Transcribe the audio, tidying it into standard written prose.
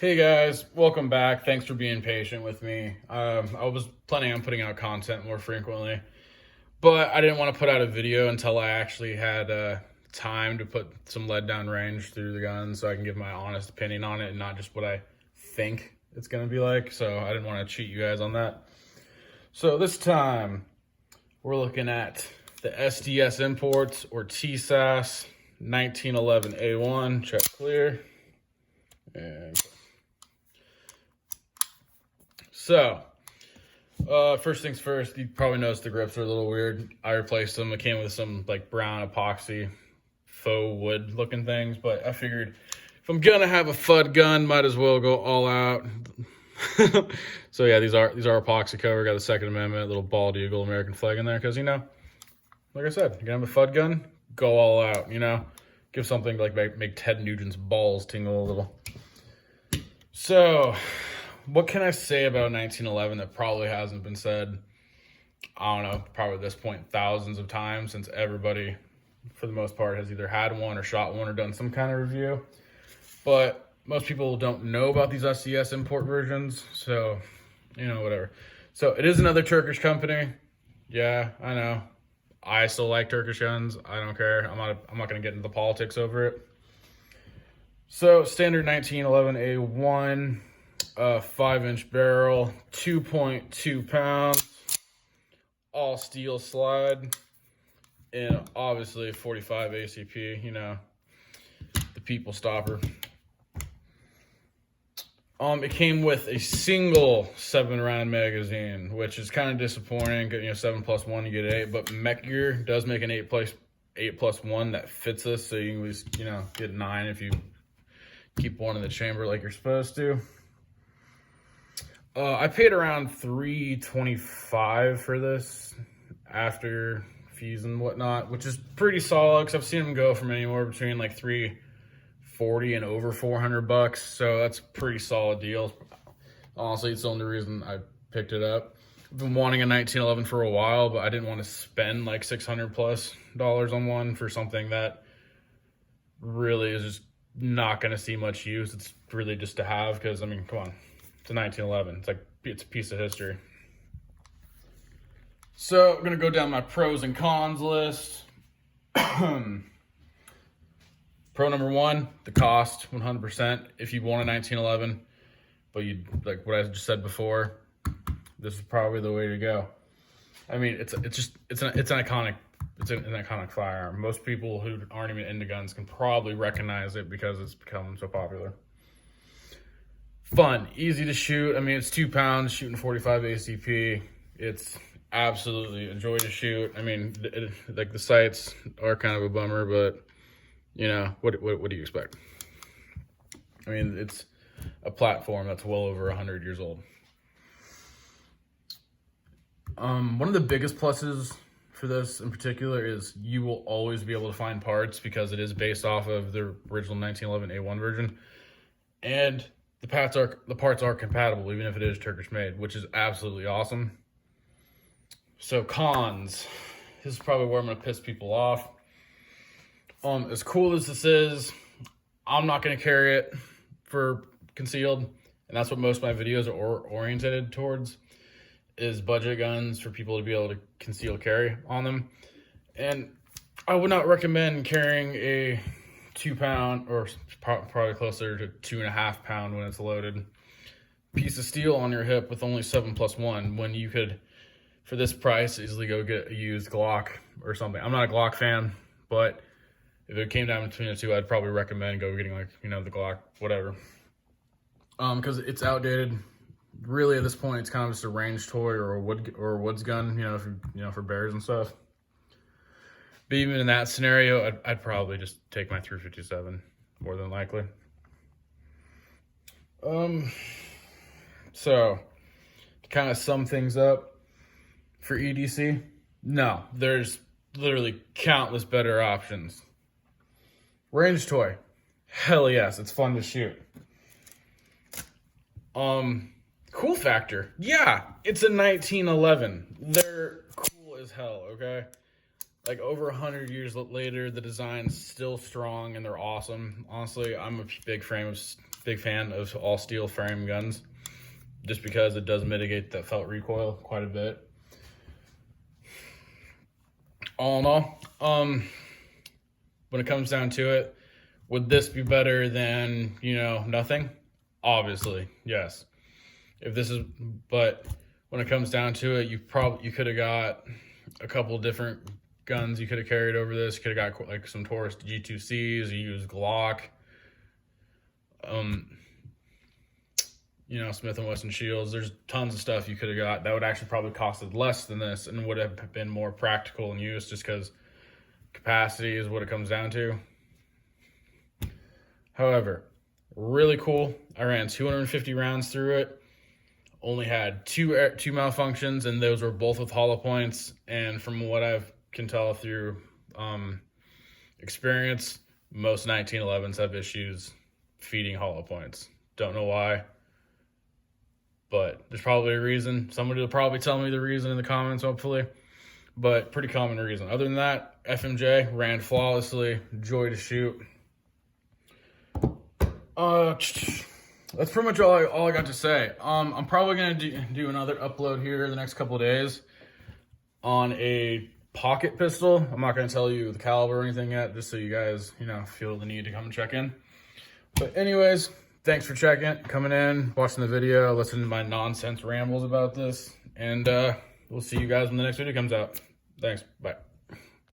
Hey guys, welcome back. Thanks for being patient with me. I was planning on putting out content more frequently, but I didn't want to put out a video until I actually had time to put some lead down range through the gun so I can give my honest opinion on it and not just what I think it's going to be like. So I didn't want to cheat you guys on that. So this time we're looking at the SDS Imports or Tisas 1911 A1. Check clear. And so, first things first, you probably noticed the grips are a little weird. I replaced them. It came with some like brown epoxy faux wood looking things, but I figured if I'm gonna have a Fudd gun, might as well go all out. So yeah, these are epoxy cover. Got the Second Amendment, little bald eagle, American flag in there, because like I said, you're gonna have a Fudd gun, go all out. Give something like make Ted Nugent's balls tingle a little. So, what can I say about 1911 that probably hasn't been said, I don't know, probably at this point thousands of times, since everybody, for the most part, has either had one or shot one or done some kind of review. But most people don't know about these SDS import versions, so, whatever. So, it is another Turkish company. Yeah, I know. I still like Turkish guns. I don't care. I'm not going to get into the politics over it. So, standard 1911 A1. 5-inch barrel, 2.2 pounds, all steel slide, and obviously 45 ACP, the people stopper. It came with a single 7-round magazine, which is kind of disappointing. 7+1, you get 8, but Mech Gear does make an 8+1 that fits us, so you can at least, get 9 if you keep one in the chamber like you're supposed to. I paid around $325 for this after fees and whatnot, which is pretty solid because I've seen them go from anywhere between like $340 and over $400. So that's a pretty solid deal. Honestly, it's the only reason I picked it up. I've been wanting a 1911 for a while, but I didn't want to spend like $600+ on one for something that really is just not going to see much use. It's really just to have because, come on. It's a 1911. It's a piece of history. So I'm going to go down my pros and cons list. Pro number 1, the cost, 100%. If you want a 1911, but you like what I just said before, this is probably the way to go. It's an iconic firearm. Most people who aren't even into guns can probably recognize it because it's become so popular. Fun, easy to shoot. It's 2 pounds, shooting 45 ACP. It's absolutely a joy to shoot. The sights are kind of a bummer, but what do you expect? It's a platform that's well over 100 years old. One of the biggest pluses for this in particular is you will always be able to find parts because it is based off of the original 1911 A1 version, and the parts are compatible, even if it is Turkish made, which is absolutely awesome. So cons. This is probably where I'm going to piss people off. As cool as this is, I'm not going to carry it for concealed, and that's what most of my videos are oriented towards, is budget guns for people to be able to conceal carry on them. And I would not recommend carrying a 2 pound, or probably closer to 2.5 pound when it's loaded, piece of steel on your hip with only 7+1, when you could, for this price, easily go get a used Glock or something. I'm not a Glock fan, but if it came down between the two, I'd probably recommend getting the Glock, whatever. Because it's outdated. Really, at this point, it's kind of just a range toy or a woods gun, for bears and stuff. But even in that scenario, I'd probably just take my .357, more than likely. So, to kind of sum things up, for EDC, no, there's literally countless better options. Range toy, hell yes, it's fun to shoot. Cool factor, yeah, it's a 1911. They're cool as hell, okay? Over 100 years later, the design's still strong and they're awesome. Honestly, I'm a big fan of Big fan of all steel frame guns, just because it does mitigate that felt recoil quite a bit. All in all, when it comes down to it, would this be better than, you know, nothing? Obviously, yes. But when it comes down to it, you could have got a couple different guns you could have carried over this. You could have got like some Taurus G2Cs, you use Glock, you know, Smith & Wesson shields. There's tons of stuff you could have got that would actually probably costed less than this and would have been more practical in use, just because capacity is what it comes down to. However, really cool. I ran 250 rounds through it. Only had two malfunctions, and those were both with hollow points. And from what I can tell through experience, most 1911s have issues feeding hollow points. Don't know why, but there's probably a reason. Somebody will probably tell me the reason in the comments, hopefully, but pretty common reason. Other than that, FMJ ran flawlessly, joy to shoot. That's pretty much all I got to say. I'm probably gonna do another upload here the next couple of days on a pocket pistol. I'm not gonna tell you the caliber or anything yet, just so you guys, you know, feel the need to come and check in. But anyways, thanks for coming in, watching the video, listening to my nonsense rambles about this, and we'll see you guys when the next video comes out. Thanks, bye.